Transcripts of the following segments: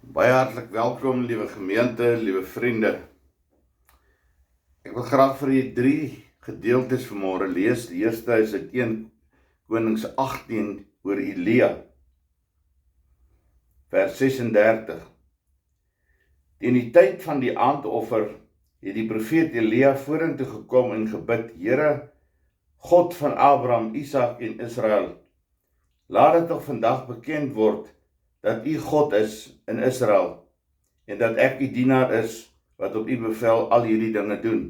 Baie hartlik welkom, liewe gemeente, liewe vriende. Ek wil graag vir julle 3 gedeeltes vanmôre lees. Die eerste is uit 1 Konings 18 oor Elia, vers 36. In die tyd van die aandoffer het die profeet Elia vorentoe gekom en gebid: Here, God van Abraham, Isak en Israel, laat dit tog vandag bekend word dat U God is in Israel en dat ek U dienaar is wat op U bevel al hierdie dinge doen.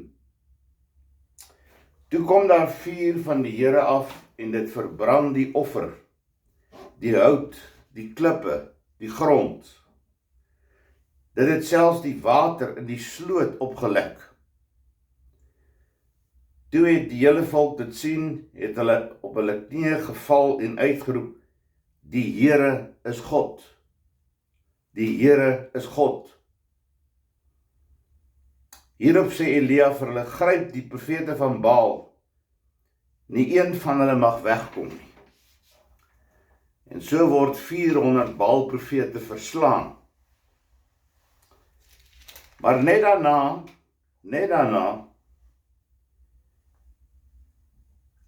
Toe kom daar vuur van die Here af en dit verbrand die offer, die hout, die klippe, die grond. Dit het selfs die water in die sloot opgelek. Toe het die hele volk dit sien, het hulle op hulle knieë geval en uitgeroep: Die Here is God. Die Here is God. Hierop sê Elia vir hulle: Gryp die profete van Baal. Nie een van hulle mag wegkom nie. En so word 400 Baal profete verslaan. Maar net daarna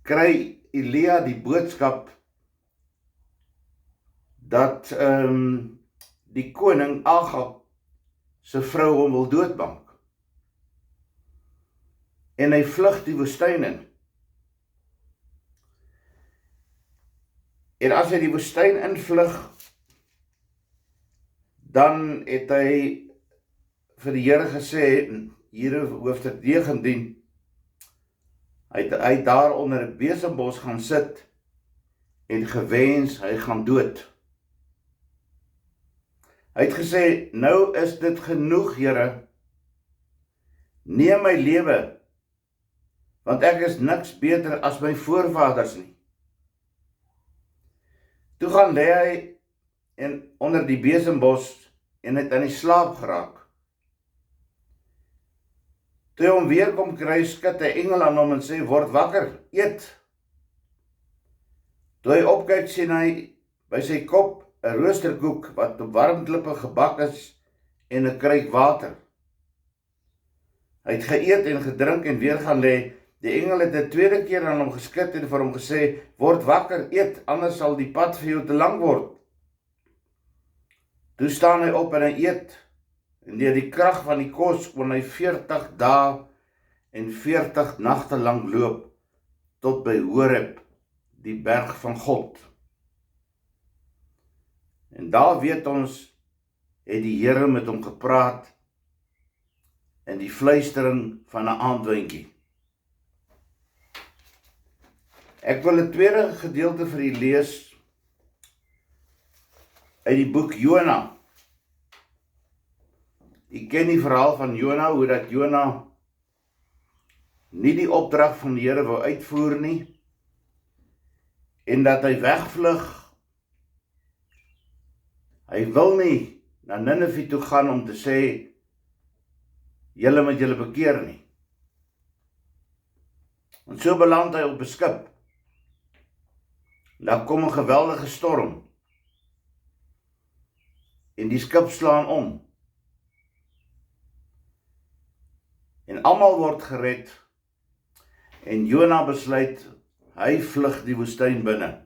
kry Elia die boodskap dat die koning Agab se vrou hom wil doodmaak. En hy vlug die woestyn in. En as hy die woestyn invlug, dan het hy vir die Here gesê, hier hoofstuk 19, hy daar onder 'n besembos gaan sit en gewens hy gaan dood. Hy het gesê: Nou is dit genoeg, Here. Neem my lewe, want ek is niks beter as my voorvaders nie. Toe gaan lê hy onder die besembos en het aan die slaap geraak. Toe hy hom weer kom kry, skud 'n engel aan hom en sê: Word wakker, eet. Toe hy opkyk, sien hy by sy kop 'n roosterkoek wat op warm klippe gebak is en 'n kruik water. Hy het geëet en gedrink en weer gaan lê. Die engel het 'n tweede keer aan hom geskud en vir hom gesê: Word wakker, eet, anders sal die pad vir jou te lank word. Toe staan hy op en hy eet, en deur die krag van die kos kon hy 40 dae en 40 nagte lank loop tot by Horeb, die berg van God. En daar weet ons, het die Here met hom gepraat in die fluistering van 'n aandwindjie. Ek wil 'n tweede gedeelte vir u lees uit die boek Jona. U ken die verhaal van Jona, hoe dat Jona nie die opdrag van die Here wou uitvoer nie, en dat hy wegvlug. Hy wil nie na Ninive toe gaan om te sê: Julle moet julle bekeer nie. En so beland hy op 'n skip. Daar kom 'n geweldige storm. En die skip slaan om. En almal word gered. En Jona besluit, hy vlug die woestyn binne.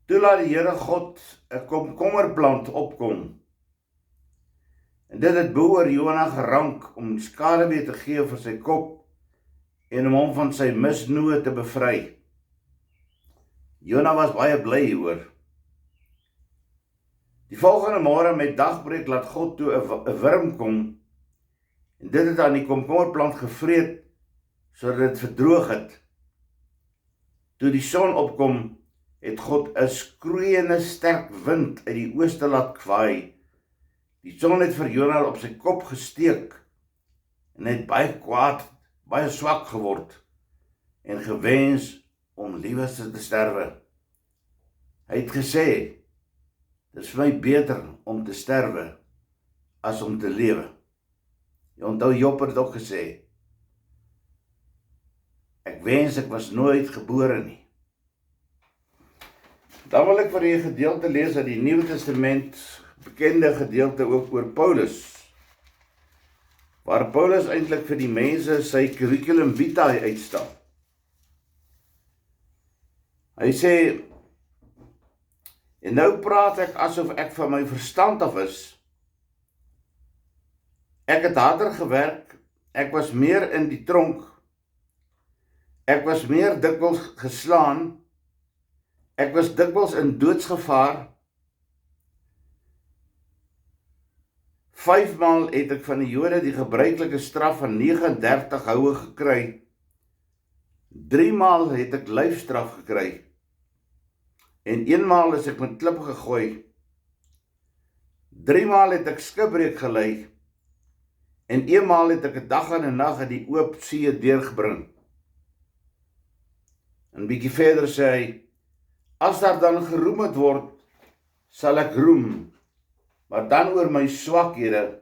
Toe laat die Here God 'n komkommerplant opkom. En dit het bo oor Jona gerank om skaduwee te gee vir sy kop en om hom van sy misnoë te bevry. Jona was baie bly hieroor. Die volgende môre met dagbreek laat God toe 'n wurm kom, en dit het aan die komkommerplant gevreet sodat dit verdroog het. Toe die son opkom, het God 'n skroeiende sterk wind uit die ooste laat waai. Die son het vir Jona op sy kop gesteek en hy het baie kwaad, baie swak geword en gewens om liewes te sterwe. Hy het gesê: Dit is vir my beter om te sterwe as om te lewe. Jy onthou Job het ook gesê: Ek wens ek was nooit gebore nie. Dan wil ek vir julle 'n gedeelte lees uit die Nuwe Testament, bekende gedeelte ook oor Paulus, waar Paulus eintlik vir die mense sy curriculum vitae uitstel. Hy sê, en nou praat ek asof ek van my verstand af is. Ek het harder gewerk, ek was meer in die tronk, ek was meer dikwels geslaan, ek was dikwels in doodsgevaar. 5 maal het ek van die Jode die gebruikelike straf van 39 houe gekry. 3 maal het ek lyfstraf gekry. En 1 maal is ek met klip gegooi. 3 maal het ek skipbreek gelei. En 1 maal het ek 'n dag en 'n nag in die oop see deurgebring. En bietjie verder sê hy, as daar dan geroem het word, sal ek roem, maar dan oor my swakhede.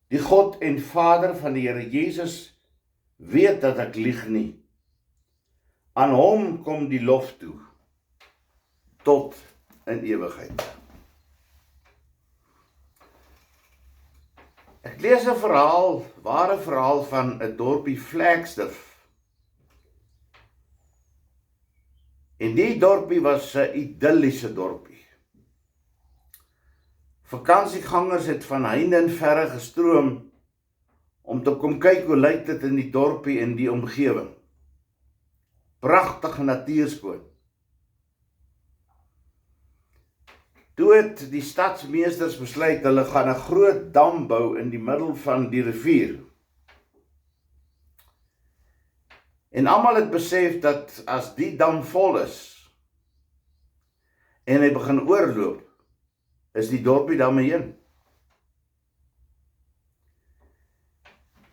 Die God en Vader van die Here Jesus weet dat ek lieg nie. Aan hom kom die lof toe, tot in ewigheid. Ek lees 'n verhaal, ware verhaal van 'n dorpie Flagstaff. En die dorpie was 'n idilliese dorpie. Vakansiegangers het van heinde en verre gestroom om te kom kyk hoe lyk dit in die dorpie en die omgewing. Pragtige natuurskoon. Toe het die stadsmeesters besluit, hulle gaan 'n groot dam bou in die middel van die rivier. En almal het besef dat as die dam vol is, en hy begin oorloop, is die dorpie daarmee heen.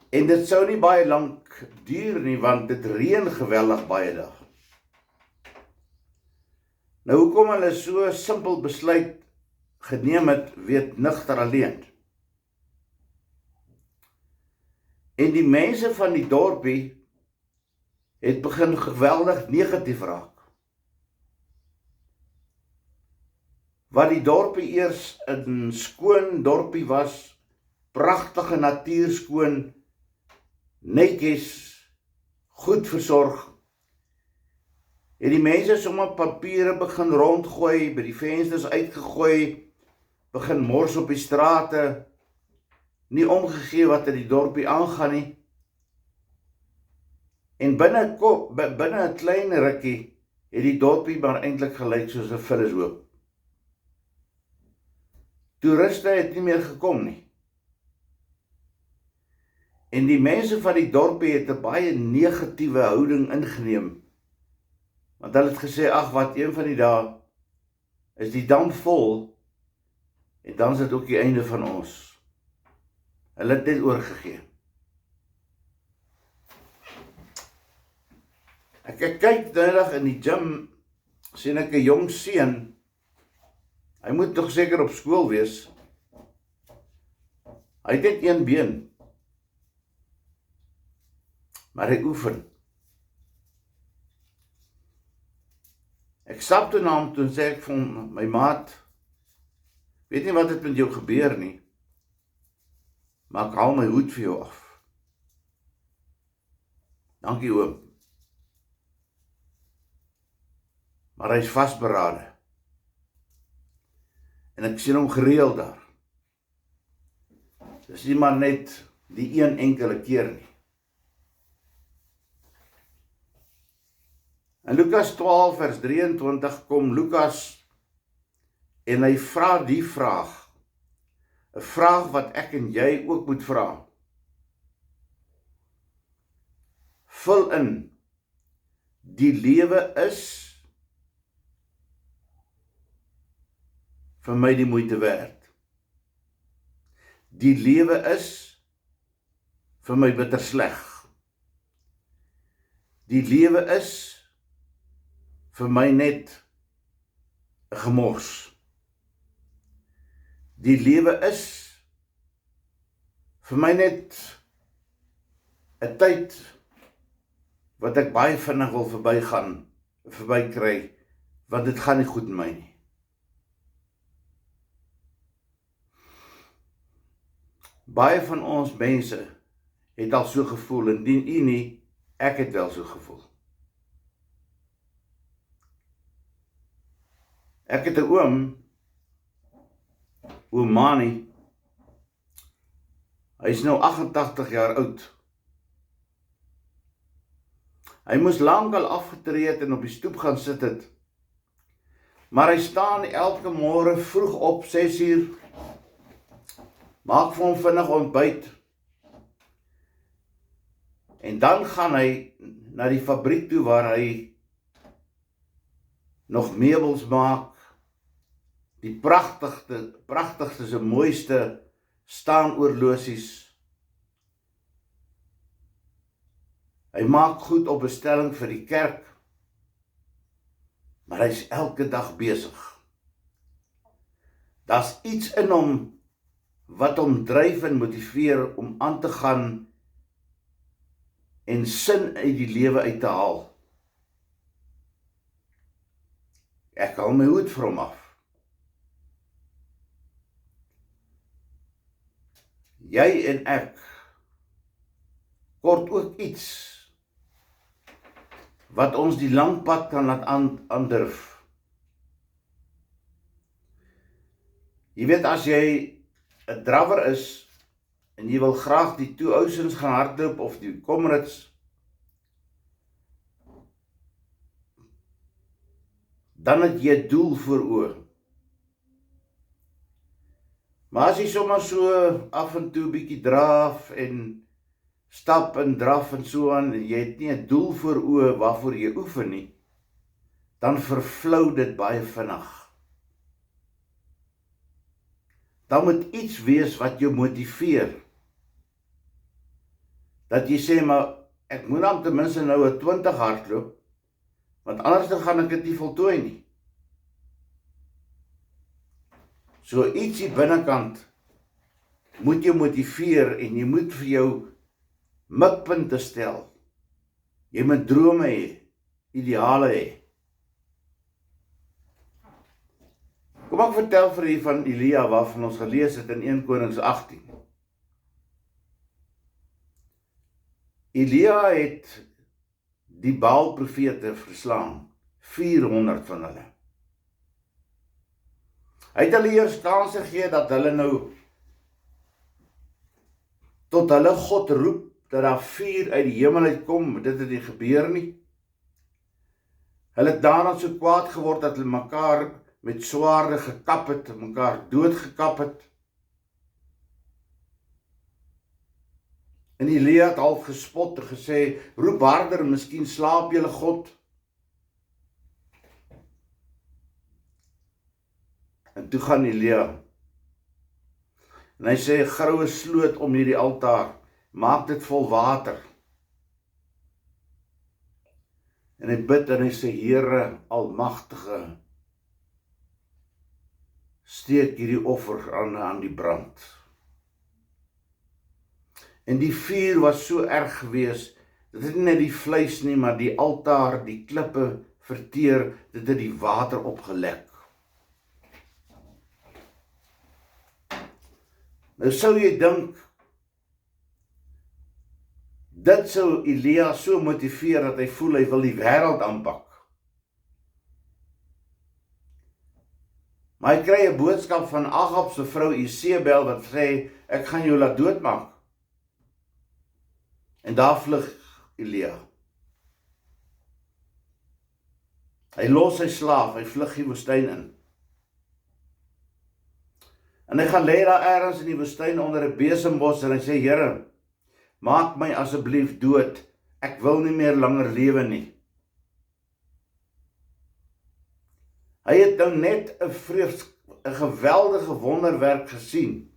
En dit sou nie baie lank duur nie, want dit reën geweldig baie dag. Nou hoekom hulle so simpel besluit geneem het, weet nigter alleen. En die mense van die dorpie het begin geweldig negatief raak. Wat die dorpie eers 'n skoon dorpie was, pragtige natuurskoon, netjies, goed versorg, het die mense sommer papiere begin rondgooi, by die vensters uitgegooi, begin mors op die strate, nie omgegee wat in die dorpie aangaan nie. En binne 'n klein rukkie het die dorpie maar eintlik gelyk soos 'n vullishoop. Toeriste het nie meer gekom nie. En die mense van die dorpie het 'n baie negatiewe houding ingeneem. Want hulle het gesê, ag wat, een van die dae is die dam vol, en dan is dit ook die einde van ons. Hulle het net oorgegee. Ek kyk dinsdag in die gym, sien ek 'n jong seun, hy moet tog seker op skool wees. Hy het net een been, maar hy oefen. Ek stap toe na hom toe en sê ek van my maat, weet nie wat het met jou gebeur nie, maar ek haal my hoed vir jou af. Dankie oom. Maar hy is vasberade. En ek sien hom gereeld daar. Dis nie maar net die een enkele keer nie. In Lukas 12 vers 23 kom Lukas en hy vra die vraag, 'n vraag wat ek en jy ook moet vra. Vul in, die lewe is vir my die moeite werd. Die lewe is vir my bitter sleg. Die lewe is vir my net 'n gemors. Die lewe is vir my net 'n tyd wat ek baie vinnig wil verbykry, want dit gaan nie goed met my nie. Baie van ons mense het al so gevoel, indien u nie, ek het wel so gevoel. Ek het 'n oom Mani, hy is nou 88 jaar oud. Hy moes lankal afgetree het en op die stoep gaan sit het. Maar hy staan elke môre vroeg op 6 uur, maak vir hom vinnig ontbyt, en dan gaan hy na die fabriek toe waar hy nog meubels maak, die pragtigste, mooiste staanoorlosies. Hy maak goed op bestelling vir die kerk, maar hy is elke dag besig. Daar's iets in hom wat hom dryf en motiveer om aan te gaan en sin uit die lewe uit te haal. Ek haal my hoed vir hom af. Jy en ek kort ook iets wat ons die lang pad kan laat aandurf. Jy weet, as jy 'n drawer is en jy wil graag die 2000s gaan hardloop of die Comrades, dan het jy 'n doel voor oë. Maar as jy sommer so af en toe bietjie draf en stap en draf en so aan, en jy het nie 'n doel voor oë waarvoor jy oefen nie, dan vervlou dit baie vinnig. Dan moet iets wees wat jou motiveer. Dat jy sê, maar ek moet dan ten minste nou 'n 20 hardloop, want anders dan gaan ek dit nie voltooi nie. So iets hier binnekant moet jou motiveer en jy moet vir jou mikpunte stel. Jy moet drome hê, ideale hê. Kom ek vertel vir u van Elia waarvan ons gelees het in 1 Konings 18. Elia het die Baal-profete verslaan, 400 van hulle. Hy het hulle eers kans gegee dat hulle nou tot hulle God roep, dat daar vuur uit die hemel uitkom, dit het nie gebeur nie. Hulle het daarna so kwaad geword dat hulle mekaar met swaarde gekap het, mekaar doodgekap het. En Elia het half gespot en gesê, roep harder, miskien slaap julle God. En toe gaan Elia, en hy sê, grou 'n sloot om hierdie altaar, maak dit vol water. En hy bid en hy sê, Here Almagtige, steek hierdie offer aan die brand. En die vuur was so erg gewees, dit het nie net die vleis nie, maar die altaar, die klippe verteer, dit het die water opgelek. Nou sou jy dink, dit sou Elia so motiveer dat hy voel hy wil die wêreld aanpak. Maar hy kry 'n boodskap van Agab se vrou Isebel wat sê, ek gaan jou laat doodmaak. En daar vlug Elia. Hy los sy slaaf, hy vlug die woestyn in. En hy gaan lê daar ergens in die woestyn onder 'n besembos en hy sê, Here, maak my asseblief dood, ek wil nie meer langer lewe nie. Hy het nou net 'n geweldige wonderwerk gesien,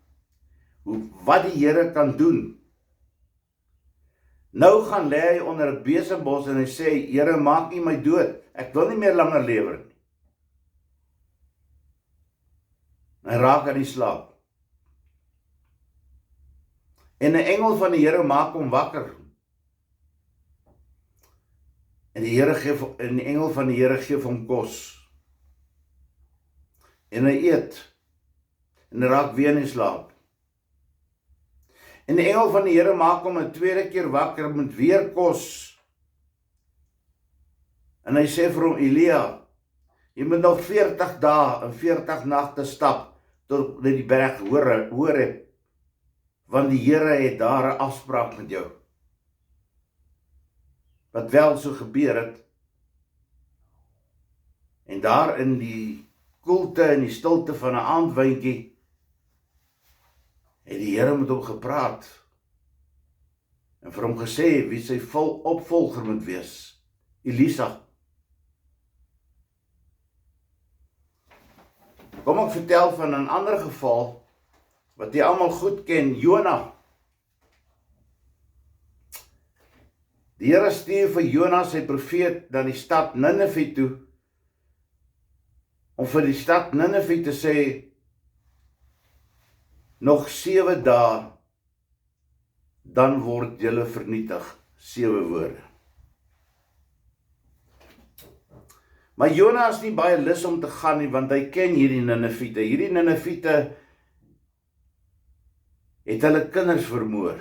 wat die Here kan doen. Nou gaan lê hy onder 'n besembos en hy sê, Here, maak U my dood, ek wil nie meer langer lewe nie. Hy raak aan die slaap. En 'n engel van die Here maak hom wakker. En die engel van die Here gee hom kos. en hy eet, en hy raak weer in slaap. En die engel van die Here maak hom 'n tweede keer wakker met weer kos. En hy sê vir hom, Elia, jy moet nog 40 dae en 40 nagte stap tot by die berg Horeb, want die Here het daar 'n afspraak met jou. Wat wel so gebeur het. En daar in die koelte en die stilte van 'n aandwyntjie het die Here met hom gepraat en vir hom gesê wie sy opvolger moet wees, Elisa. Kom ek vertel van 'n ander geval wat jy almal goed ken, Jona. Die Here stuur vir Jona sy profeet na die stad Ninive toe om vir die stad Ninive te sê, nog 7 dae, dan word julle vernietig. 7 woorde. Maar Jona is nie baie lus om te gaan nie, want hy ken hierdie Ninivite. Hierdie Ninivite het hulle kinders vermoor.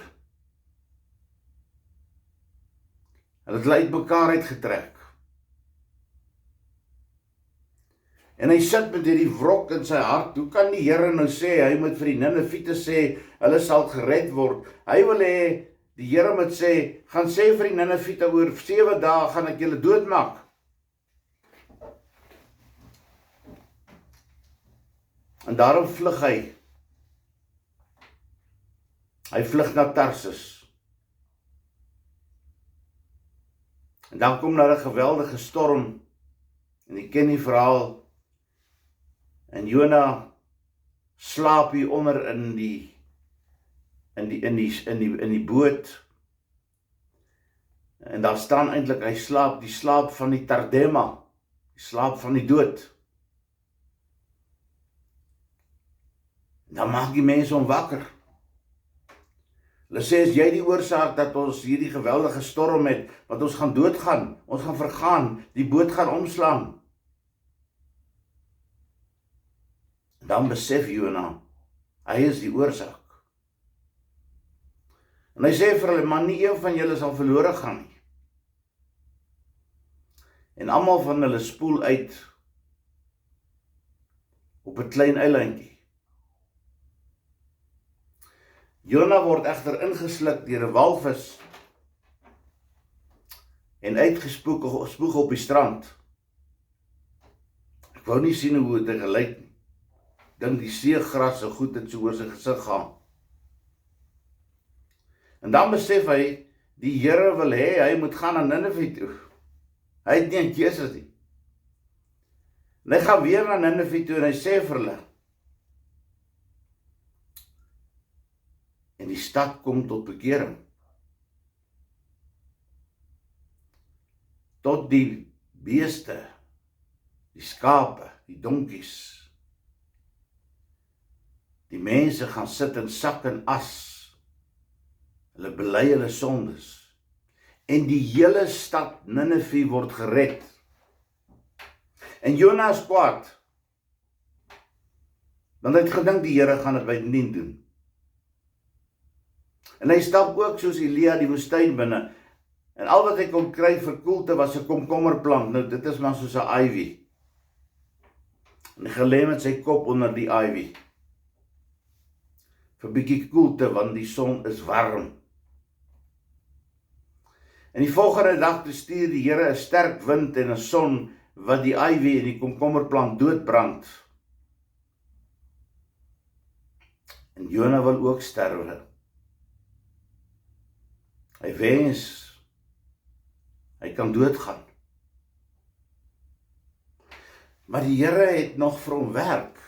Hulle het uit mekaar uitgetrek. En hy sit met hierdie wrok in sy hart. Hoe kan die Here nou sê, hy moet vir die Ninivite sê, hulle sal gered word. Hy wil hê, die Here moet sê, gaan sê vir die Ninivite, oor 7 dae gaan ek julle doodmaak. En daarom vlug hy. Hy vlug na Tarsus. En dan kom daar 'n geweldige storm. En jy ken die verhaal. En Jona slaap hier onder in die boot. En daar staan eintlik, hy slaap die slaap van die tardema, die slaap van die dood. En dan maak die mense hom wakker. Hulle sê, is jy die oorsaak dat ons hierdie geweldige storm het, want ons gaan doodgaan, ons gaan vergaan, die boot gaan omslaan. Dan besef Jona, hy is die oorsaak. En hy sê vir hulle, maar nie een van julle sal verlore gaan nie. En almal van hulle spoel uit op 'n klein eilandjie. Jona word egter ingesluk deur 'n walvis en uitgespoeg op die strand. Ek wou nie sien hoe dit gelyk nie. Dink die seegras so goed het so oor sy gesig gaan. En dan besef hy, die Here wil hê, hy moet gaan na Ninive toe. Hy het nie 'n keuse nie. En hy gaan weer na Ninive toe en hy sê vir hulle, en die stad kom tot bekering. Tot die beeste, die skape, die donkies. Die mense gaan sit in sak en as. Hulle bely hulle sondes. En die hele stad Ninive word gered. En Jona is kwaad. Want hy het gedink die Here gaan dit bydien doen. En hy stap ook soos Elia die woestyn binne. En al wat hy kon kry vir koelte was 'n komkommerplant. Nou dit is maar soos 'n ivy. En hy gelê met sy kop onder die ivy. Vir 'n bietjie koelte, want die son is warm. En die volgende dag stuur die Here 'n sterk wind en 'n son wat die ivy en die komkommerplant doodbrand. En Jona wil ook sterwe. Hy wens, hy kan doodgaan. Maar die Here het nog vir hom werk.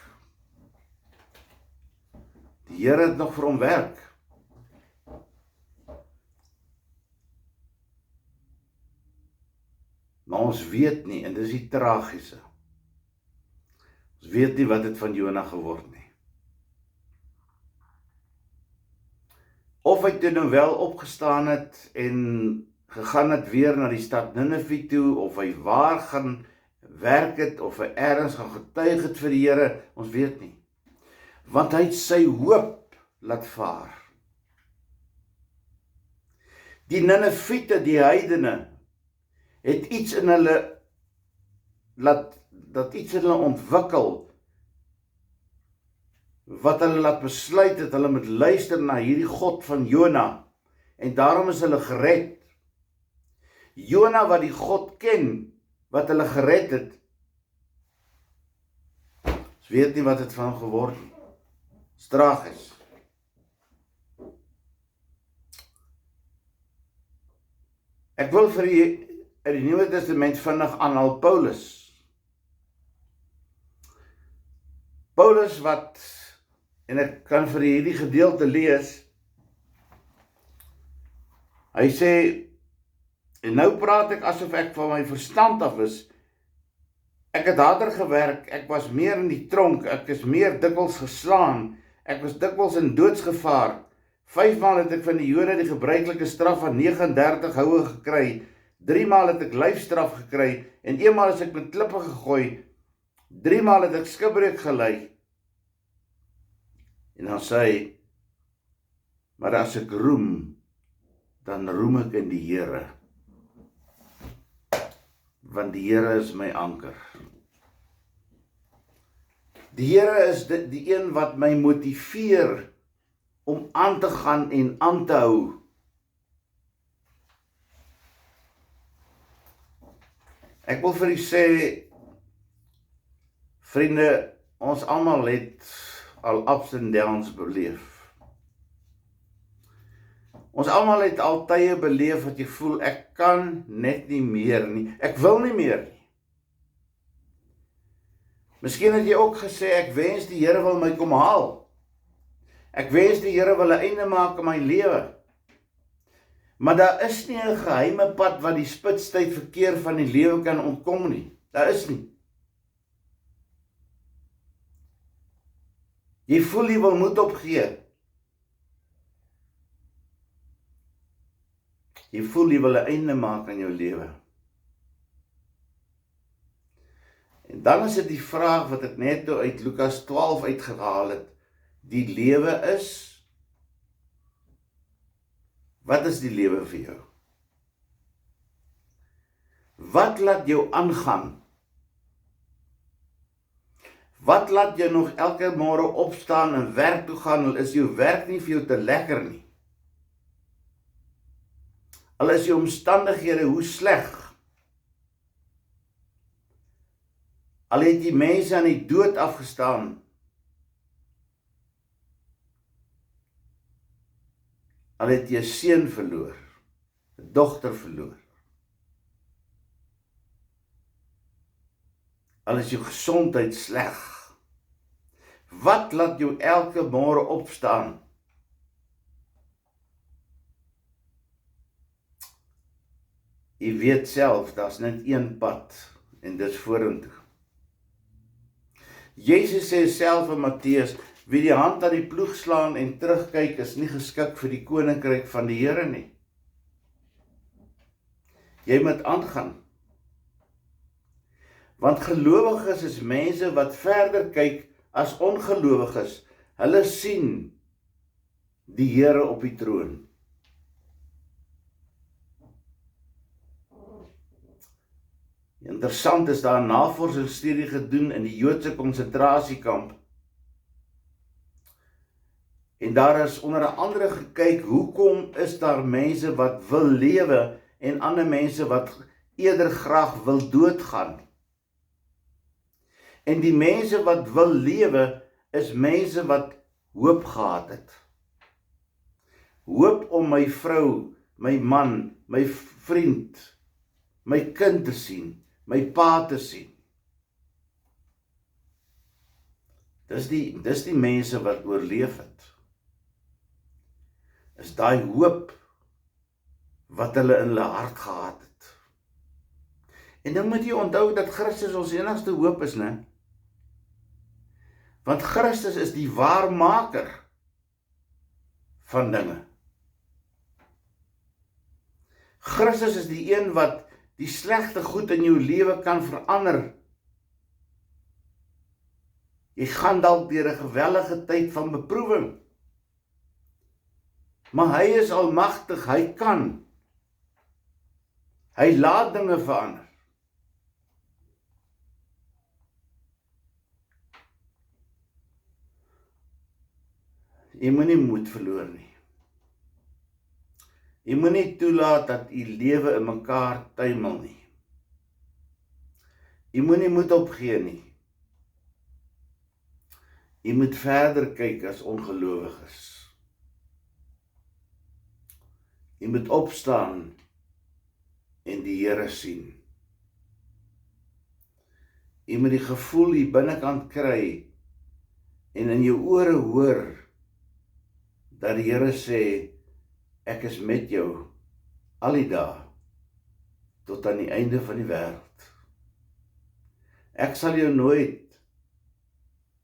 Die Here het nog vir hom werk. Maar ons weet nie, en dis die tragiese. Ons weet nie wat het van Jona geword nie. Of hy toe nou wel opgestaan het en gegaan het weer na die stad Ninive toe, of hy waar gaan werk het, of hy ergens gaan getuig het vir die Here, ons weet nie. Want hy het sy hoop laat vaar. Die Nineviete, die heidene, het iets in hulle, dat iets in hulle ontwikkel, wat hulle laat besluit het, hulle moet luister na hierdie God van Jona, en daarom is hulle gered. Jona wat die God ken, wat hulle gered het, ons weet nie wat het van geword nie. Tragies. Ek wil vir die uit die Nuwe Testament vinnig aanhaal Paulus. Paulus wat, en ek kan vir hierdie gedeelte lees, hy sê, en nou praat ek asof ek van my verstand af is, ek het harder gewerk, ek was meer in die tronk, ek is meer dikwels geslaan, ek was dikwels in doodsgevaar, 5 maal het ek van die Jode die gebruikelike straf van 39 houe gekry, 3 maal het ek lyfstraf gekry, en 1 maal is ek met klippe gegooi, 3 maal het ek skipbreuk gely. En dan sê hy, maar as ek roem, dan roem ek in die Here, want die Here is my anker. Die Here is die een wat my motiveer om aan te gaan en aan te hou. Ek wil vir u sê, vriende, ons almal het al ups en downs beleef. Ons almal het al tye beleef wat jy voel, ek kan net nie meer nie, ek wil nie meer nie. Miskien het jy ook gesê, ek wens die Here wil my kom haal. Ek wens die Here wil 'n einde maak aan my lewe. Maar daar is nie 'n geheime pad wat die spitstyd verkeer van die lewe kan ontkom nie. Daar is nie. Jy voel jy wil moed opgee. Jy voel jy wil 'n einde maak aan jou lewe. En dan is dit die vraag wat ek net uit Lukas 12 uitgehaal het. Die lewe is, wat is die lewe vir jou? Wat laat jou aangaan? Wat laat jou nog elke môre opstaan en werk toe gaan, al is jou werk nie vir jou te lekker nie? Al is jou omstandighede hoe sleg? Al het die mense aan die dood afgestaan, al het jy 'n seun verloor, 'n dogter verloor, al is jou gesondheid sleg, wat laat jou elke môre opstaan? Jy weet self, daar's net een pad, en dis vorentoe. Jezus sê self in Matteus, wie die hand aan die ploeg slaan en terugkyk, is nie geskik vir die koninkryk van die Here nie. Jy moet aangaan. Want gelowiges is mense wat verder kyk as ongelowiges. Hulle sien die Here op die troon. Interessant is daar 'n navorsingsstudie gedoen in die Joodse konsentrasiekamp. En daar is onder andere gekyk, hoekom is daar mense wat wil lewe en ander mense wat eerder graag wil doodgaan. En die mense wat wil lewe, is mense wat hoop gehad het. Hoop om my vrou, my man, my vriend, my kind te sien, my pa te sien. Dis die mense wat oorleef het. Is daai hoop wat hulle in hulle hart gehad het. En dan moet jy onthou dat Christus ons enigste hoop is, né? Want Christus is die waarmaker van dinge. Christus is die een wat die slegte goed in jou lewe kan verander Jy gaan dalk deur 'n geweldige tyd van beproewing. Maar hy is almagtig, hy kan. Hy laat dinge verander. Jy moet nie moed verloor nie. Jy moet nie toelaat dat jy lewe in mekaar tuimel nie. Jy moet nie moed opgee nie. Jy moet verder kyk as ongelowiges. Jy moet opstaan en die Here sien. Jy moet die gevoel hier binnekant kry en in jou ore hoor dat die Here sê, ek is met jou al die dae tot aan die einde van die wêreld. Ek sal jou nooit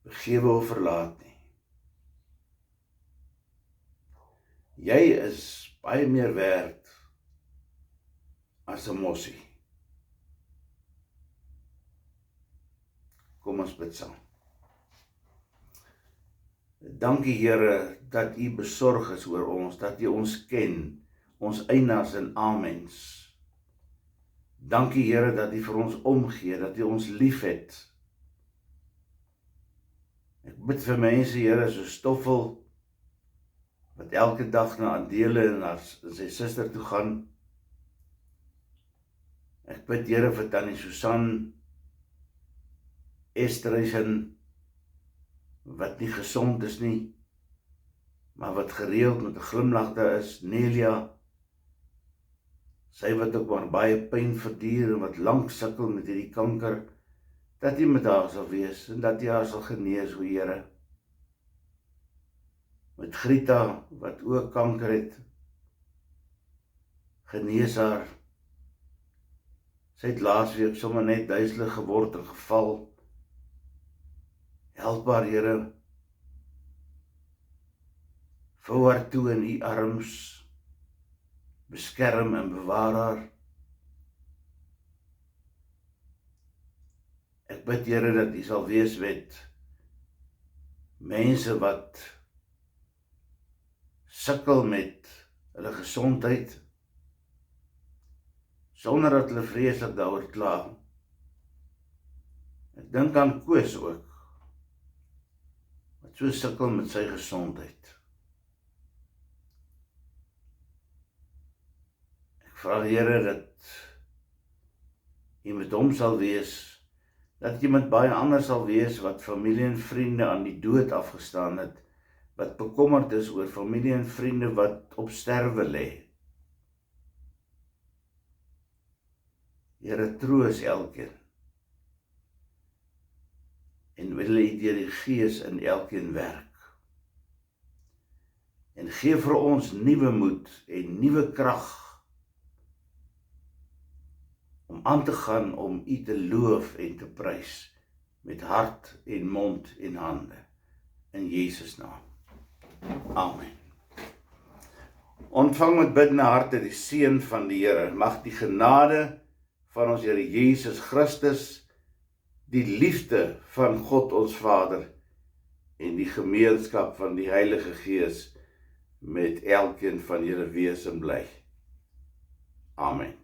begewe of verlaat nie. Jy is baie meer werd as 'n mossie. Kom ons bid saam. Dankie Here dat U besorg is oor ons, dat U ons ken, ons eienaars en amens. Dankie Here dat U vir ons omgee, dat U ons liefhet. Ek bid vir mense, Here, so Stoffel, wat elke dag na Adele en sy suster toe gaan. Ek bid Here vir Tannie Susan, Estreisen, wat nie gesond is nie, maar wat gereeld met 'n glimlag daar is, Nelia, sy wat ook maar baie pyn verduur en wat lank sukkel met hierdie kanker, dat U met haar sal wees en dat U haar sal genees, o Here. Met Grita, wat ook kanker het, genees haar. Sy het laasweek sommer net duiselig geword en geval. Help haar, Here. Vou haar toe in U arms. Beskerm en bewaar haar. Ek bid, Here, dat U sal wees met mense wat sukkel met hulle gesondheid, sonder dat hulle vreeslik daaroor kla. Ek dink aan Koos ook, wat so sukkel met sy gesondheid. Ek vra Here dat U met hom sal wees, dat iemand baie anders sal wees wat familie en vriende aan die dood afgestaan het, wat bekommerd is oor familie en vriende wat op sterwe lê. Here, troos elkeen. En wil U deur die Gees in elkeen werk. En gee vir ons nuwe moed en nuwe krag om aan te gaan om U te loof en te prys met hart en mond en hande. In Jesus naam. Amen. Ontvang met bidende harte die seën van die Here. Mag die genade van ons Here Jesus Christus, die liefde van God ons Vader en die gemeenskap van die Heilige Gees met elkeen van julle wees en bly. Amen.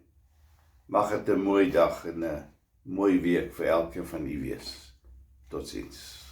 Mag het 'n mooi dag en 'n mooi week vir elkeen van u wees. Totsiens.